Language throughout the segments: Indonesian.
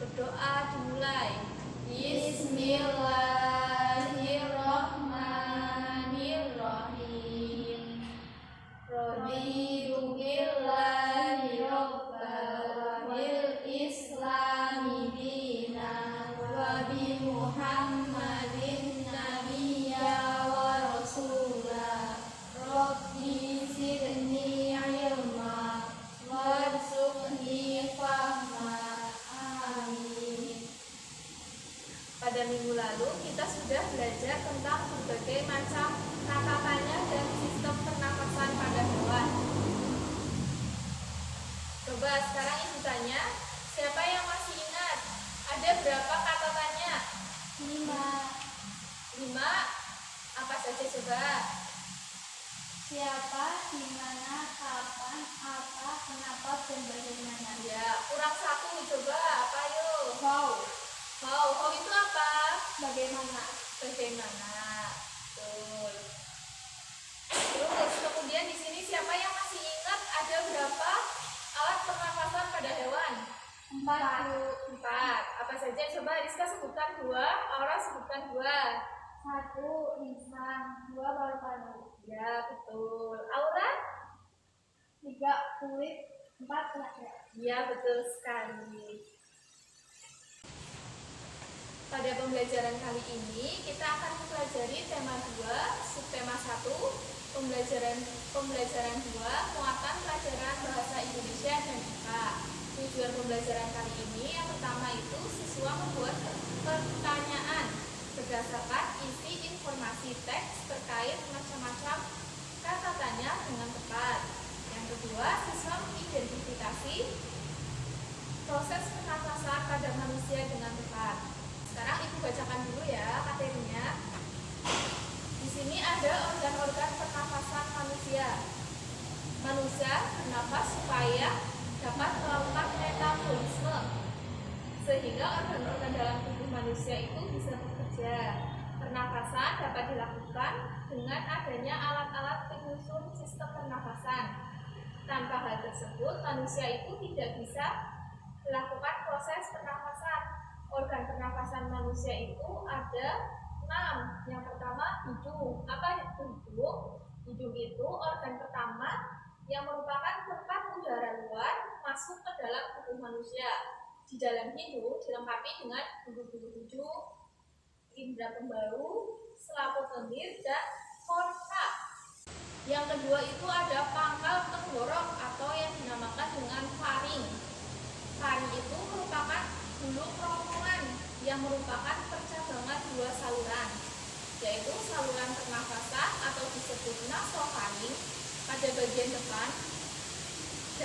Berdoa dimulai. Bismillahirrahmanirrahim. Raditu billahi robban wa bil islami dinan wa bi Muhammadin nabiyya wa rasula. Rabbi zidni ilma warzuqni fahma. Amin. Pada minggu lalu kita sudah belajar tentang berbagai macam kata tanya dan sistem pernapasan pada hewan. Coba sekarang ibu tanya, siapa yang masih ingat? Ada berapa kata tanya? 5. 5. Apa saja coba? Siapa, di mana, kapan, apa, kenapa, dan bagaimana. Ya, kurang 1 coba. Apa yuk? How, How itu apa? bagaimana. Bagaimana? Betul. Terus kemudian di sini siapa yang masih ingat ada berapa alat pernafasan pada hewan? 4. 4. Apa saja? Coba Rizka sebutkan 2, Aura sebutkan 2. 1. Insang. 2. Paru-paru. Ya, betul. Aura? 3. Kulit. 4. Tenaga. Ya, betul sekali. Pada pembelajaran kali ini kita akan mempelajari tema 2, subtema 1, pembelajaran 2, muatan pelajaran bahasa Indonesia dan IPA. Tujuan pembelajaran kali ini yang pertama itu siswa membuat pertanyaan berdasarkan isi informasi teks terkait macam-macam kata tanya dengan tepat. Yang kedua, siswa mengidentifikasi proses pernafasan pada manusia dengan tepat. Sekarang ibu bacakan dulu ya materinya. Di sini ada organ-organ pernafasan manusia. Manusia bernafas supaya dapat melakukan metabolisme, sehingga organ-organ dalam tubuh manusia itu bisa bekerja. Pernafasan dapat dilakukan dengan adanya alat-alat penyusun sistem pernafasan. Tanpa hal tersebut, manusia itu tidak bisa melakukan proses pernafasan. Organ pernafasan manusia itu ada 6. Yang pertama, hidung. Apa itu hidung? Hidung itu organ pertama yang merupakan tempat udara luar masuk ke dalam tubuh manusia. Di dalam hidung dilengkapi dengan bulu-bulu tujuh, indera pembau, selaput lendir, dan kornea. Yang kedua itu ada pangkal tenggorok atau yang dinamakan dengan faring. Faring itu merupakan bulu kerongkongan yang merupakan percabangan 2 saluran, yaitu saluran pernafasan atau disebut nasofaring pada bagian depan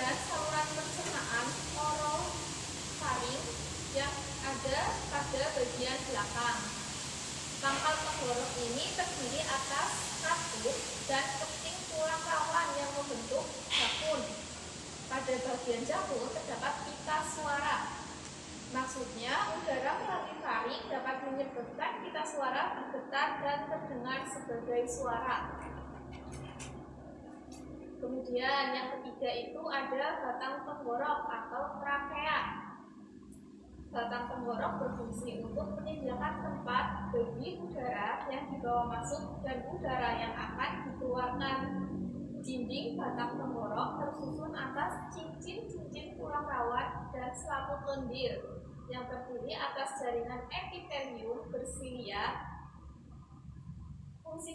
dan saluran pencernaan orofaring yang ada pada bagian belakang. Pangkal tenggorok ini terdiri atas katup dan keping tulang rawan yang membentuk jakun. Pada bagian jakun terdapat pita suara. Maksudnya, udara melalui faring dapat menyebabkan pita suara bergetar dan terdengar sebagai suara. Kemudian yang ketiga itu ada batang tenggorok atau trakea. Batang tenggorok berfungsi untuk menyediakan tempat bagi udara yang dibawa masuk dan udara yang akan dikeluarkan. Dinding batang tenggorok tersusun atas cincin-cincin tulang rawan dan selaput lendir yang terdiri atas jaringan epitelium bersilia. Fungsi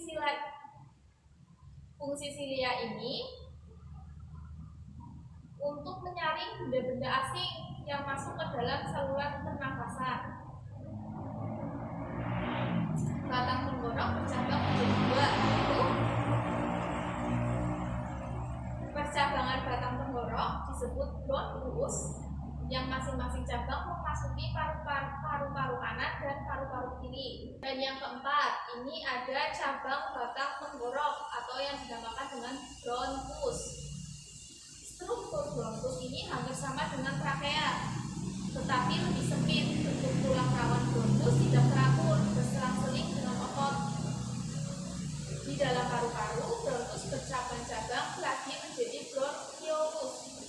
silia ini untuk menyaring benda-benda asing yang masuk ke dalam saluran pernafasan. Batang tenggorok bercabang menjadi 2, yaitu percabangan batang tenggorok disebut bronkus, yang masing-masing cabang memasuki paru-paru kanan dan paru-paru kiri. Dan yang keempat, ini ada cabang batang tenggorok atau yang dinamakan dengan bronkus. Struktur bronkus ini hampir sama dengan trakea, tetapi lebih sempit. Bentuk tulang rawan bronkus tidak teratur, berselang-seling dengan otot. Di dalam paru-paru, bronkus bercabang-cabang lagi menjadi bronkiolus.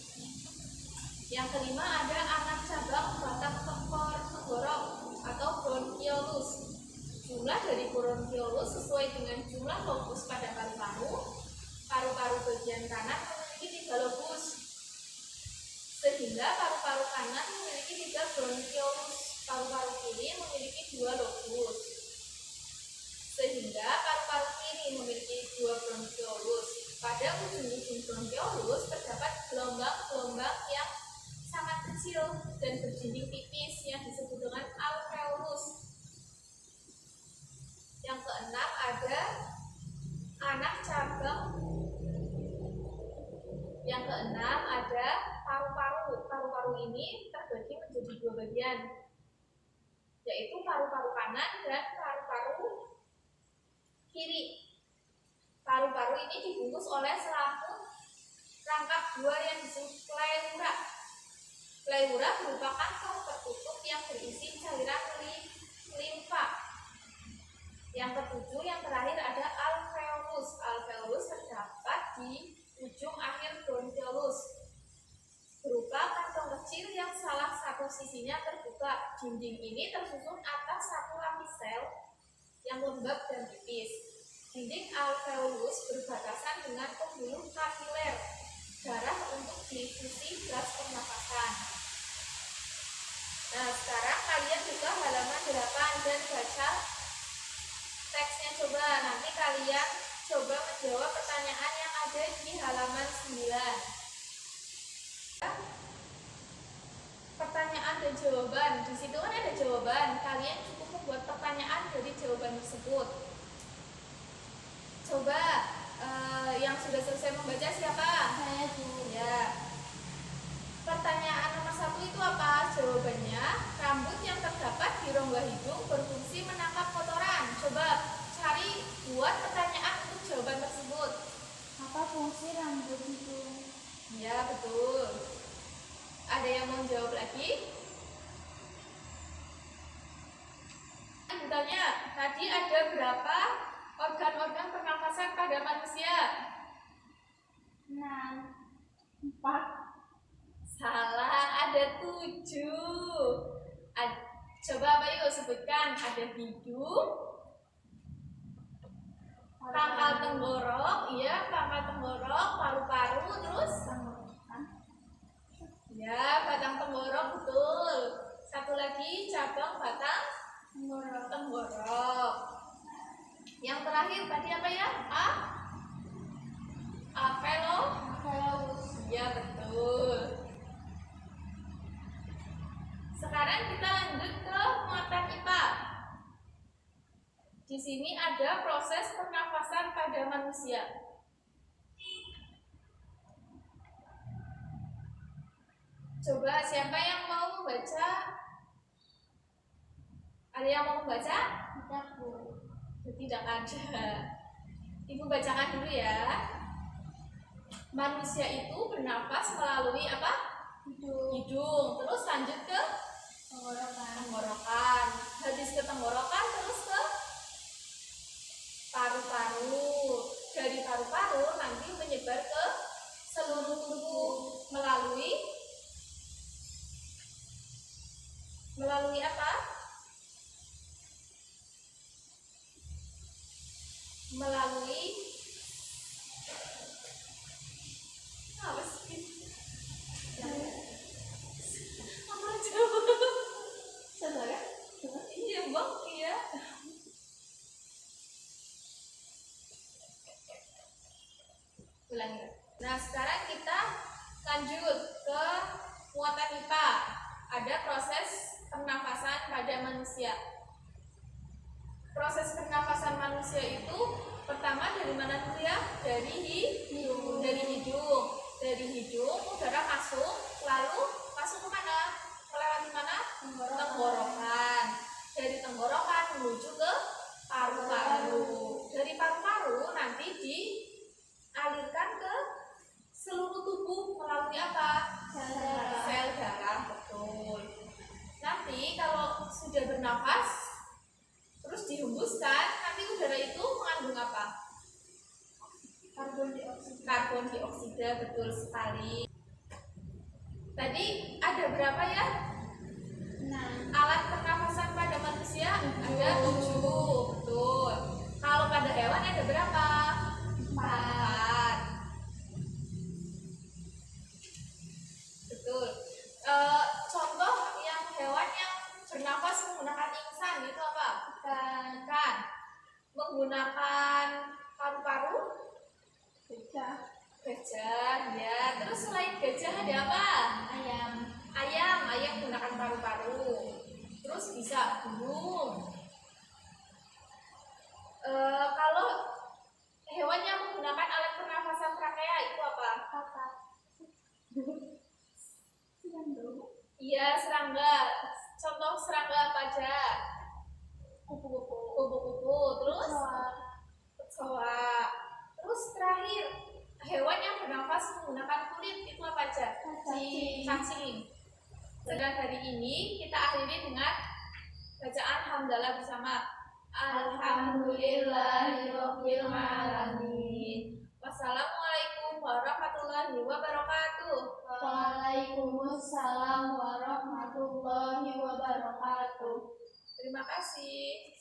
Yang kelima ada anak cabang cabang batang tenggorok atau bronchiolus. Jumlah dari bronchiolus sesuai dengan jumlah lobus pada paru-paru. Paru-paru bagian kanan memiliki 3 lobus, sehingga paru-paru kanan memiliki 3 bronchiolus. Paru-paru kiri memiliki 2 lobus, sehingga paru-paru kiri memiliki 2 bronchiolus. Pada ujung-ujung bronchiolus terdapat gelombang-gelombang yang sangat kecil dan berdinding tipis yang disebut dengan alveolus. Yang keenam ada anak cabang. Yang keenam ada paru-paru. Paru-paru ini terbagi menjadi 2 bagian, yaitu paru-paru kanan dan paru-paru kiri. Paru-paru ini dibungkus oleh selaput rangkap buah yang disebut pleura. Pleura merupakan paru tertutup yang berisi cairan limfa. Yang ketujuh, yang terakhir ada alveolus. Alveolus terdapat di ujung akhir bronchiolus, berupa kantong kecil yang salah satu sisinya terbuka. Dinding ini tersusun atas satu lapis sel yang lembab dan tipis. Dinding alveolus berbatasan dengan pembuluh kapiler darah untuk difusi gas pernapasan. Nah, sekarang kalian juga halaman 8 dan baca teksnya. Coba nanti kalian coba menjawab pertanyaan yang ada di halaman 9. Pertanyaan dan jawaban. Di situ kan ada jawaban. Kalian cukup membuat pertanyaan dari jawaban tersebut. Coba yang sudah selesai membaca siapa? Saya Bu. Ya. Pertanyaan nomor 1 itu apa? Jawabannya, rambut yang terdapat di rongga hidung berfungsi menangkap kotoran. Coba cari buat pertanyaan untuk jawaban tersebut. Apa fungsi rambut hidung? Ya, betul. Ada yang mau jawab lagi? Tanya, tadi ada berapa organ-organ pernafasan pada manusia? 6. 4. Salah, ada 7. Coba apa yuk sebutkan. Ada hidung, pangkal tenggorok, iya, pangkal tenggorok, paru-paru, terus ya, batang tenggorok, betul. Satu lagi cabang batang tenggorok. Yang terakhir tadi apa ya? Alveolus. Ya, betul. Sekarang kita lanjut ke muatan IPA. Di sini ada proses pernafasan pada manusia. Coba siapa yang mau membaca? Ada yang mau membaca? Tidak Bu. Tidak ada. Ibu bacakan dulu ya. Manusia itu bernafas melalui apa? Hidung. Terus lanjut ke tenggorokan. Habis ke tenggorokan terus ke paru-paru. Dari paru-paru nanti menyebar ke seluruh tubuh melalui apa? Melalui apa sih? Apa coba? Saudara? Iya bang, iya. Ulangi. Nah, sekarang kita lanjut ke muatan IPA. Ada proses pernafasan pada manusia. Proses pernafasan manusia itu pertama dari mana dulu ya? Dari hidung. Dari hidung udara masuk, lalu masuk ke mana? Melewati mana? Tenggorokan. Dari tenggorokan menuju ke paru-paru. Dari paru-paru nanti dialirkan ke seluruh tubuh melalui apa? Sel darah, betul. Nanti kalau sudah bernafas terus dihembuskan, nanti udara itu mengandung apa? Karbon dioksida, betul sekali. Tadi ada berapa ya? Alat pernafasan pada manusia ada 7, betul. Kalau pada hewan ada berapa? 4. Betul. Contoh yang hewan yang bernafas menggunakan insang itu apa? Ikan. Menggunakan paru-paru? Gajah, ya. Terus selain gajah ada apa? Ayam menggunakan paru-paru. Terus bisa burung. Kalau hewan yang menggunakan alat pernafasan trakea itu apa? Iya, serangga. Contoh serangga apa aja? Kupu-kupu. Terus kecoa. Terus terakhir, hewan yang bernafas menggunakan kulit itu apa aja? Cacing. Dan hari ini kita akhiri dengan bacaan hamdalah bersama. Alhamdulillahirabbil alamin. Wassalamualaikum warahmatullahi wabarakatuh. Waalaikumsalam warahmatullahi wabarakatuh. Terima kasih.